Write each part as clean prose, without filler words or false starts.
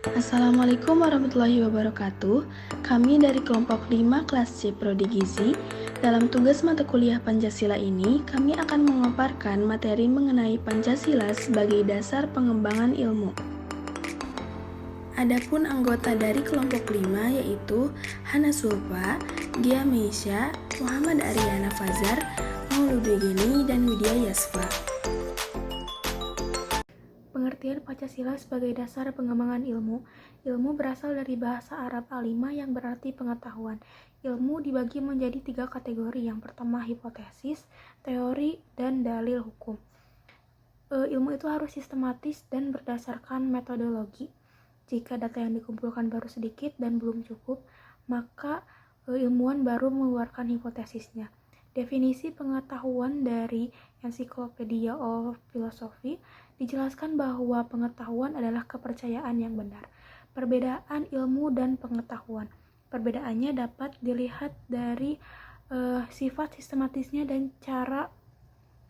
Assalamualaikum warahmatullahi wabarakatuh. Kami dari kelompok 5 kelas C Prodi Gizi. Dalam tugas mata kuliah Pancasila ini, kami akan memaparkan materi mengenai Pancasila sebagai dasar pengembangan ilmu. Adapun anggota dari kelompok 5 yaitu Hana Sulfa, Gia Meisha, Muhammad Aryana Fazar, Mauludi Geni, dan Widya Yasfa. Pengertian Pancasila sebagai dasar pengembangan ilmu. Ilmu berasal dari bahasa Arab alima yang berarti pengetahuan. Ilmu dibagi menjadi 3 kategori. Yang pertama hipotesis, teori, dan dalil hukum. Ilmu itu harus sistematis dan berdasarkan metodologi. Jika data yang dikumpulkan baru sedikit dan belum cukup, maka ilmuwan baru mengeluarkan hipotesisnya. Definisi pengetahuan dari Encyclopedia of Philosophy dijelaskan bahwa pengetahuan adalah kepercayaan yang benar. Perbedaan ilmu dan pengetahuan. Perbedaannya dapat dilihat dari sifat sistematisnya dan cara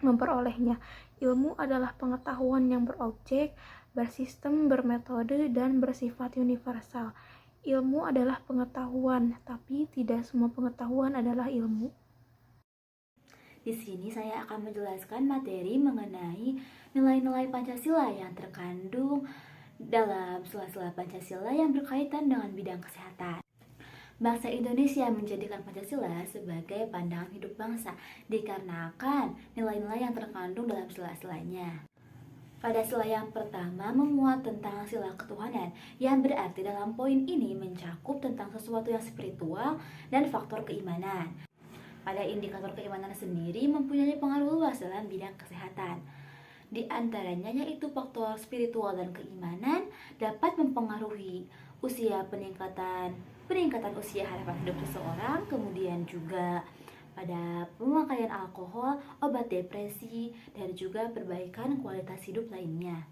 memperolehnya. Ilmu adalah pengetahuan yang berobjek, bersistem, bermetode, dan bersifat universal. Ilmu adalah pengetahuan, tapi tidak semua pengetahuan adalah ilmu. Di sini saya akan menjelaskan materi mengenai nilai-nilai Pancasila yang terkandung dalam sela-sela Pancasila yang berkaitan dengan bidang kesehatan. Bangsa Indonesia menjadikan Pancasila sebagai pandangan hidup bangsa dikarenakan nilai-nilai yang terkandung dalam sela-selanya. Pada sila yang pertama memuat tentang sila ketuhanan, yang berarti dalam poin ini mencakup tentang sesuatu yang spiritual dan faktor keimanan. Pada indikator keimanan sendiri mempunyai pengaruh luas dalam bidang kesehatan. Di antaranya yaitu faktor spiritual dan keimanan dapat mempengaruhi peningkatan usia harapan hidup seseorang, kemudian juga pada pemakaian alkohol, obat depresi, dan juga perbaikan kualitas hidup lainnya.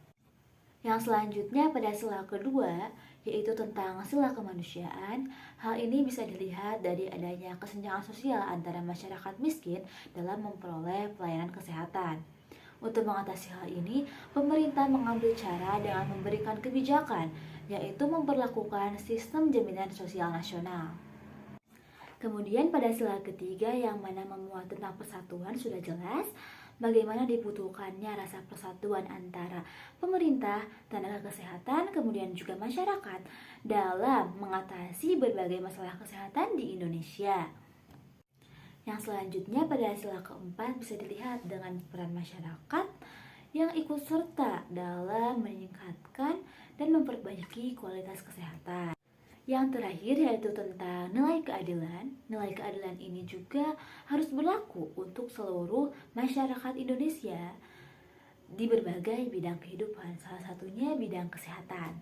Yang selanjutnya pada sila kedua, yaitu tentang sila kemanusiaan. Hal ini bisa dilihat dari adanya kesenjangan sosial antara masyarakat miskin dalam memperoleh pelayanan kesehatan. Untuk mengatasi hal ini, pemerintah mengambil cara dengan memberikan kebijakan, yaitu memperlakukan sistem jaminan sosial nasional. Kemudian pada sila ketiga yang mana memuat tentang persatuan sudah jelas bagaimana dibutuhkannya rasa persatuan antara pemerintah, tenaga kesehatan, kemudian juga masyarakat dalam mengatasi berbagai masalah kesehatan di Indonesia. Yang selanjutnya pada sila keempat bisa dilihat dengan peran masyarakat yang ikut serta dalam meningkatkan dan memperbaiki kualitas kesehatan. Yang terakhir yaitu tentang nilai keadilan. Nilai keadilan ini juga harus berlaku untuk seluruh masyarakat Indonesia di berbagai bidang kehidupan, salah satunya bidang kesehatan.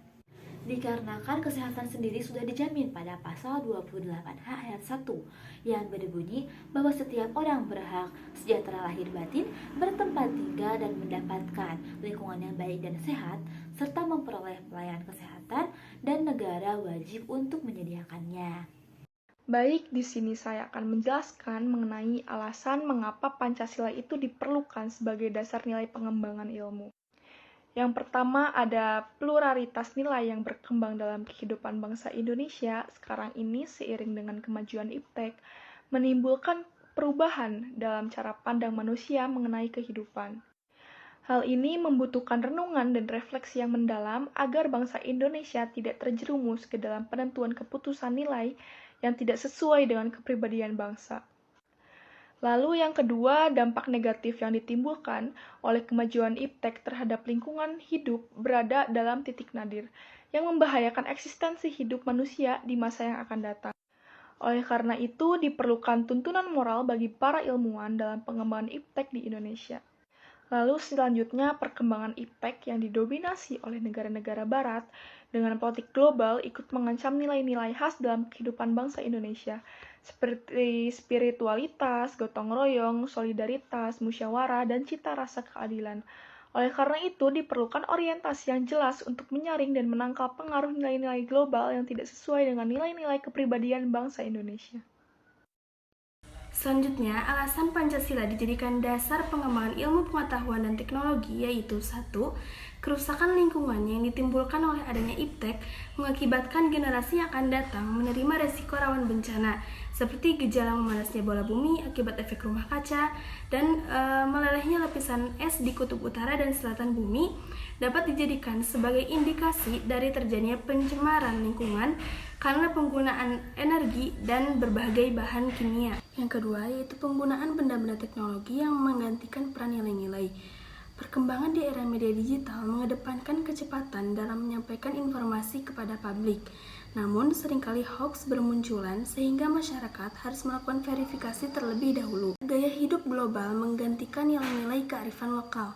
Dikarenakan kesehatan sendiri sudah dijamin pada pasal 28H ayat 1 yang berbunyi bahwa setiap orang berhak sejahtera lahir batin, bertempat tinggal dan mendapatkan lingkungan yang baik dan sehat, serta memperoleh pelayanan kesehatan dan negara wajib untuk menyediakannya. Baik, di sini saya akan menjelaskan mengenai alasan mengapa Pancasila itu diperlukan sebagai dasar nilai pengembangan ilmu. Yang pertama ada pluralitas nilai yang berkembang dalam kehidupan bangsa Indonesia sekarang ini seiring dengan kemajuan iptek, menimbulkan perubahan dalam cara pandang manusia mengenai kehidupan. Hal ini membutuhkan renungan dan refleksi yang mendalam agar bangsa Indonesia tidak terjerumus ke dalam penentuan keputusan nilai yang tidak sesuai dengan kepribadian bangsa. Lalu yang kedua, dampak negatif yang ditimbulkan oleh kemajuan iptek terhadap lingkungan hidup berada dalam titik nadir, yang membahayakan eksistensi hidup manusia di masa yang akan datang. Oleh karena itu, diperlukan tuntunan moral bagi para ilmuwan dalam pengembangan iptek di Indonesia. Lalu selanjutnya, perkembangan iptek yang didominasi oleh negara-negara barat dengan politik global ikut mengancam nilai-nilai khas dalam kehidupan bangsa Indonesia, seperti spiritualitas, gotong royong, solidaritas, musyawarah, dan cita rasa keadilan. Oleh karena itu, diperlukan orientasi yang jelas untuk menyaring dan menangkal pengaruh nilai-nilai global yang tidak sesuai dengan nilai-nilai kepribadian bangsa Indonesia. Selanjutnya, alasan Pancasila dijadikan dasar pengembangan ilmu pengetahuan dan teknologi yaitu 1. Kerusakan lingkungan yang ditimbulkan oleh adanya iptek mengakibatkan generasi yang akan datang menerima resiko rawan bencana seperti gejala memanasnya bola bumi akibat efek rumah kaca dan melelehnya lapisan es di kutub utara dan selatan bumi dapat dijadikan sebagai indikasi dari terjadinya pencemaran lingkungan karena penggunaan energi dan berbagai bahan kimia. Yang kedua yaitu penggunaan benda-benda teknologi yang menggantikan peran nilai-nilai. Perkembangan di era media digital mengedepankan kecepatan dalam menyampaikan informasi kepada publik. Namun, seringkali hoax bermunculan sehingga masyarakat harus melakukan verifikasi terlebih dahulu. Gaya hidup global menggantikan nilai-nilai kearifan lokal.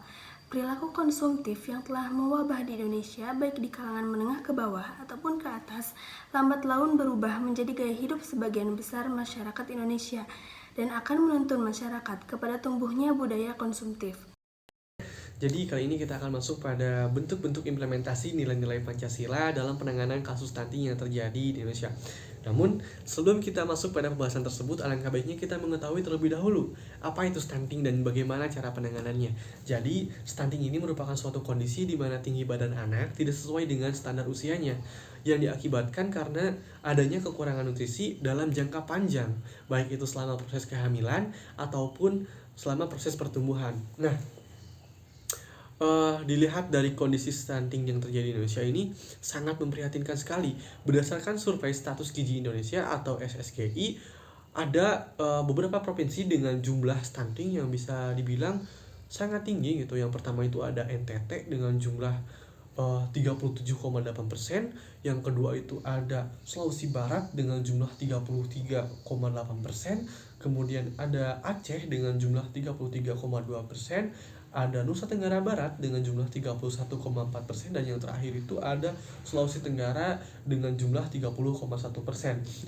Perilaku konsumtif yang telah mewabah di Indonesia, baik di kalangan menengah ke bawah ataupun ke atas, lambat laun berubah menjadi gaya hidup sebagian besar masyarakat Indonesia dan akan menuntun masyarakat kepada tumbuhnya budaya konsumtif. Jadi kali ini kita akan masuk pada bentuk-bentuk implementasi nilai-nilai Pancasila dalam penanganan kasus stunting yang terjadi di Indonesia. Namun, sebelum kita masuk pada pembahasan tersebut, alangkah baiknya kita mengetahui terlebih dahulu apa itu stunting dan bagaimana cara penanganannya. Jadi, stunting ini merupakan suatu kondisi di mana tinggi badan anak tidak sesuai dengan standar usianya, yang diakibatkan karena adanya kekurangan nutrisi dalam jangka panjang, baik itu selama proses kehamilan ataupun selama proses pertumbuhan. Nah, dilihat dari kondisi stunting yang terjadi di Indonesia ini sangat memprihatinkan sekali. Berdasarkan survei status gizi Indonesia atau SSGI, ada beberapa provinsi dengan jumlah stunting yang bisa dibilang sangat tinggi gitu. Yang pertama itu ada NTT dengan jumlah 37,8%, yang kedua itu ada Sulawesi Barat dengan jumlah 33,8%, kemudian ada Aceh dengan jumlah 33,2%, ada Nusa Tenggara Barat dengan jumlah 31,4%, dan yang terakhir itu ada Sulawesi Tenggara dengan jumlah 30,1%.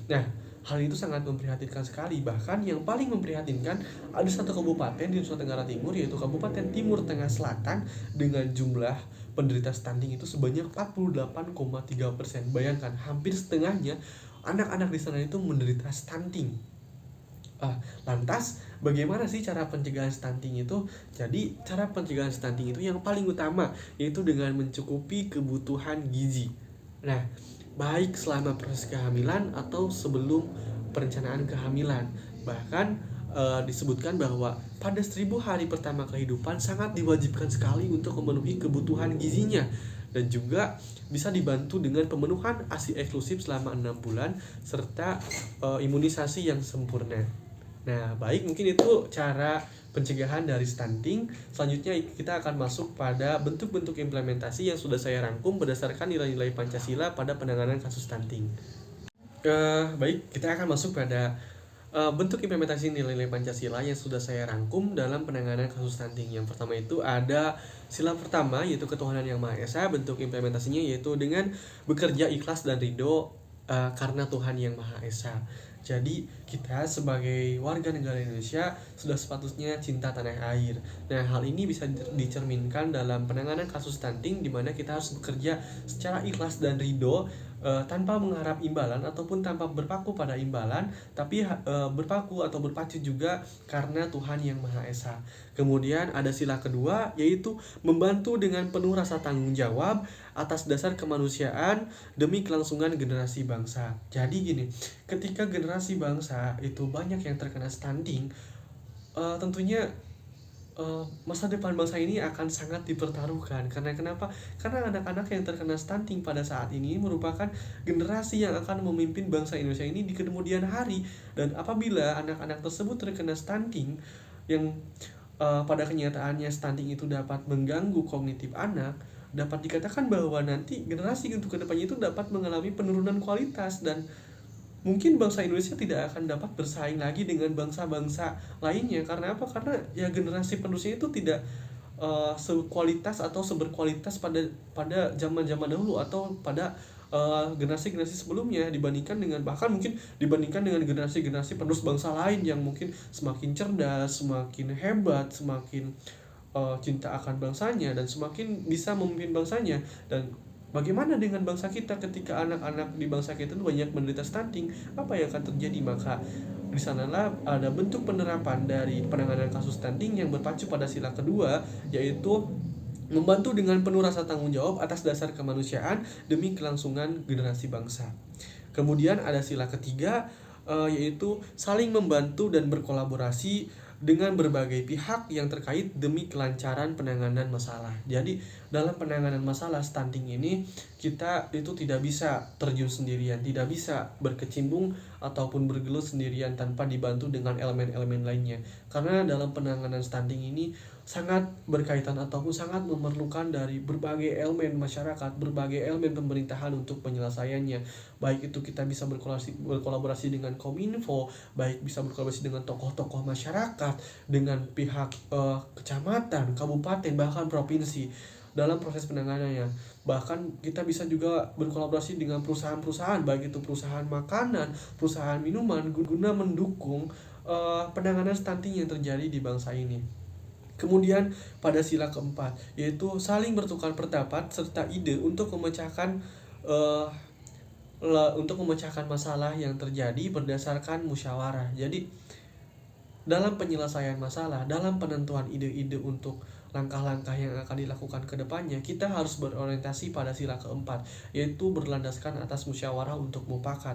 Nah, hal itu sangat memprihatinkan sekali. Bahkan yang paling memprihatinkan, ada satu kabupaten di Nusa Tenggara Timur, yaitu Kabupaten Timur Tengah Selatan, dengan jumlah penderita stunting itu sebanyak 48,3%. Bayangkan, hampir setengahnya anak-anak di sana itu menderita stunting. Lantas bagaimana sih cara pencegahan stunting itu? Jadi cara pencegahan stunting itu yang paling utama yaitu dengan mencukupi kebutuhan gizi. Nah, baik selama proses kehamilan atau sebelum perencanaan kehamilan. Bahkan disebutkan bahwa pada 1000 hari pertama kehidupan sangat diwajibkan sekali untuk memenuhi kebutuhan gizinya, dan juga bisa dibantu dengan pemenuhan ASI eksklusif selama 6 bulan serta imunisasi yang sempurna. Nah, baik, mungkin itu cara pencegahan dari stunting. Selanjutnya kita akan masuk pada bentuk-bentuk implementasi yang sudah saya rangkum berdasarkan nilai-nilai Pancasila pada penanganan kasus stunting. Baik, kita akan masuk pada bentuk implementasi nilai-nilai Pancasila yang sudah saya rangkum dalam penanganan kasus stunting. Yang pertama itu ada sila pertama, yaitu ketuhanan yang Maha Esa. Bentuk implementasinya yaitu dengan bekerja ikhlas dan ridho karena Tuhan yang Maha Esa. Jadi kita sebagai warga negara Indonesia sudah sepatutnya cinta tanah air. Nah, hal ini bisa dicerminkan dalam penanganan kasus stunting, di mana kita harus bekerja secara ikhlas dan ridho, tanpa mengharap imbalan ataupun tanpa berpaku pada imbalan, tapi berpaku atau berpacu juga karena Tuhan yang Maha Esa. Kemudian ada sila kedua, yaitu membantu dengan penuh rasa tanggung jawab atas dasar kemanusiaan demi kelangsungan generasi bangsa. Jadi gini, ketika generasi bangsa itu banyak yang terkena stunting, tentunya masa depan bangsa ini akan sangat dipertaruhkan. Karena kenapa? Karena anak-anak yang terkena stunting pada saat ini merupakan generasi yang akan memimpin bangsa Indonesia ini di kemudian hari. Dan apabila anak-anak tersebut terkena stunting, yang pada kenyataannya stunting itu dapat mengganggu kognitif anak, dapat dikatakan bahwa nanti generasi untuk kedepannya itu dapat mengalami penurunan kualitas, dan mungkin bangsa Indonesia tidak akan dapat bersaing lagi dengan bangsa-bangsa lainnya. Karena apa? Karena ya generasi penerusnya itu tidak sekualitas atau seberkualitas pada zaman-zaman dahulu atau pada generasi-generasi sebelumnya, dibandingkan dengan, bahkan mungkin dibandingkan dengan generasi-generasi penerus bangsa lain yang mungkin semakin cerdas, semakin hebat, semakin cinta akan bangsanya, dan semakin bisa memimpin bangsanya. Dan bagaimana dengan bangsa kita ketika anak-anak di bangsa kita itu banyak menderita stunting? Apa yang akan terjadi? Maka di sanalah ada bentuk penerapan dari penanganan kasus stunting yang berpacu pada sila kedua, yaitu membantu dengan penuh rasa tanggung jawab atas dasar kemanusiaan demi kelangsungan generasi bangsa. Kemudian ada sila ketiga, yaitu saling membantu dan berkolaborasi dengan berbagai pihak yang terkait demi kelancaran penanganan masalah. Jadi dalam penanganan masalah stunting ini kita itu tidak bisa terjun sendirian, tidak bisa berkecimpung ataupun bergelut sendirian tanpa dibantu dengan elemen-elemen lainnya. Karena dalam penanganan stunting ini sangat berkaitan ataupun sangat memerlukan dari berbagai elemen masyarakat, berbagai elemen pemerintahan untuk penyelesaiannya. Baik itu kita bisa berkolaborasi dengan Kominfo, baik bisa berkolaborasi dengan tokoh-tokoh masyarakat, dengan pihak kecamatan, kabupaten, bahkan provinsi dalam proses penanganannya. Bahkan kita bisa juga berkolaborasi dengan perusahaan-perusahaan, baik itu perusahaan makanan, perusahaan minuman, guna mendukung penanganan stunting yang terjadi di bangsa ini. Kemudian pada sila keempat, yaitu saling bertukar pendapat serta ide untuk memecahkan masalah yang terjadi berdasarkan musyawarah. Jadi dalam penyelesaian masalah, dalam penentuan ide-ide untuk langkah-langkah yang akan dilakukan ke depannya, kita harus berorientasi pada sila keempat, yaitu berlandaskan atas musyawarah untuk mufakat.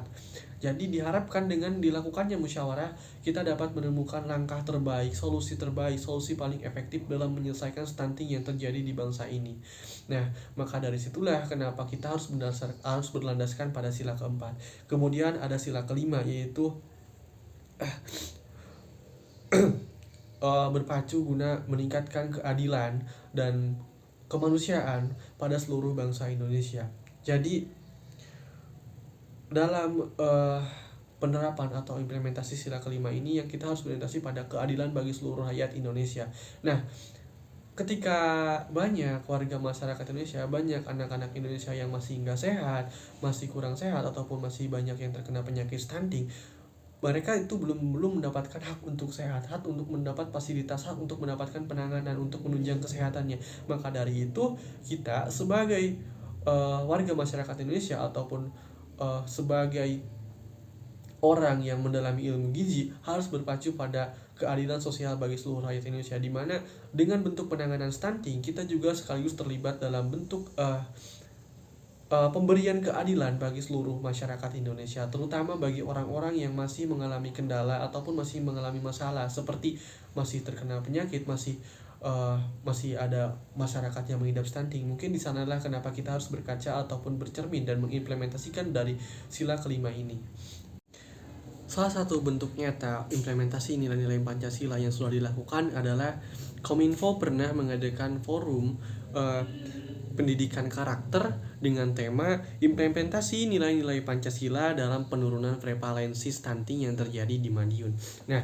Jadi diharapkan dengan dilakukannya musyawarah, kita dapat menemukan langkah terbaik, solusi paling efektif dalam menyelesaikan stunting yang terjadi di bangsa ini. Nah, maka dari situlah kenapa kita harus berlandaskan pada sila keempat. Kemudian ada sila kelima, yaitu berpacu guna meningkatkan keadilan dan kemanusiaan pada seluruh bangsa Indonesia. Jadi dalam penerapan atau implementasi sila kelima ini yang kita harus berorientasi pada keadilan bagi seluruh rakyat Indonesia. Nah, ketika banyak warga masyarakat Indonesia, banyak anak-anak Indonesia yang masih nggak sehat, masih kurang sehat, ataupun masih banyak yang terkena penyakit stunting, mereka itu belum mendapatkan hak untuk sehat, hak untuk mendapat fasilitas, hak untuk mendapatkan penanganan, untuk menunjang kesehatannya. Maka dari itu kita sebagai warga masyarakat Indonesia ataupun sebagai orang yang mendalami ilmu gizi harus berpacu pada keadilan sosial bagi seluruh rakyat Indonesia, di mana dengan bentuk penanganan stunting kita juga sekaligus terlibat dalam bentuk pemberian keadilan bagi seluruh masyarakat Indonesia, terutama bagi orang-orang yang masih mengalami kendala ataupun masih mengalami masalah seperti masih terkena penyakit, masih ada masyarakat yang mengidap stunting. Mungkin di sanalah kenapa kita harus berkaca ataupun bercermin dan mengimplementasikan dari sila kelima ini. Salah satu bentuk nyata implementasi nilai-nilai Pancasila yang sudah dilakukan adalah Kominfo pernah mengadakan forum pendidikan karakter dengan tema implementasi nilai-nilai Pancasila dalam penurunan prevalensi stunting yang terjadi di Madiun. Nah,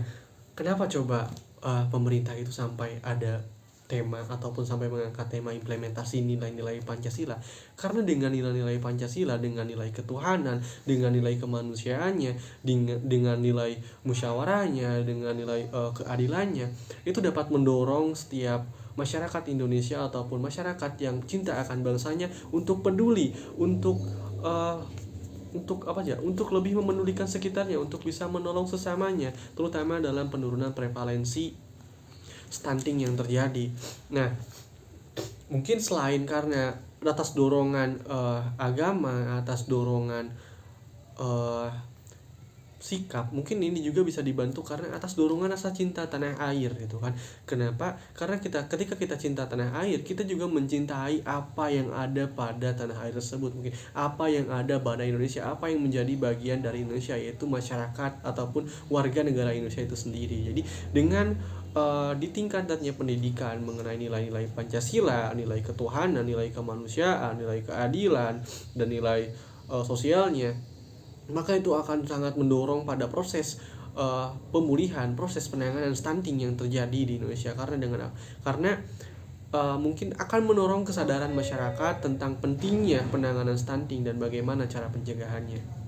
kenapa coba pemerintah itu sampai ada tema ataupun sampai mengangkat tema implementasi nilai-nilai Pancasila? Karena dengan nilai-nilai Pancasila, dengan nilai ketuhanan, dengan nilai kemanusiaannya, dengan nilai musyawarahnya, dengan nilai keadilannya, itu dapat mendorong setiap masyarakat Indonesia ataupun masyarakat yang cinta akan bangsanya untuk peduli, untuk lebih memedulikan sekitarnya, untuk bisa menolong sesamanya, terutama dalam penurunan prevalensi stunting yang terjadi. Nah, mungkin selain karena atas dorongan agama, atas dorongan sikap, mungkin ini juga bisa dibantu karena atas dorongan rasa cinta tanah air gitu kan. Kenapa? Karena ketika kita cinta tanah air, kita juga mencintai apa yang ada pada tanah air tersebut, mungkin apa yang ada pada Indonesia, apa yang menjadi bagian dari Indonesia, yaitu masyarakat ataupun warga negara Indonesia itu sendiri. Jadi dengan ditingkatkannya pendidikan mengenai nilai-nilai Pancasila, nilai ketuhanan, nilai kemanusiaan, nilai keadilan, dan nilai sosialnya, maka itu akan sangat mendorong pada proses pemulihan, proses penanganan stunting yang terjadi di Indonesia. Karena mungkin akan mendorong kesadaran masyarakat tentang pentingnya penanganan stunting dan bagaimana cara pencegahannya.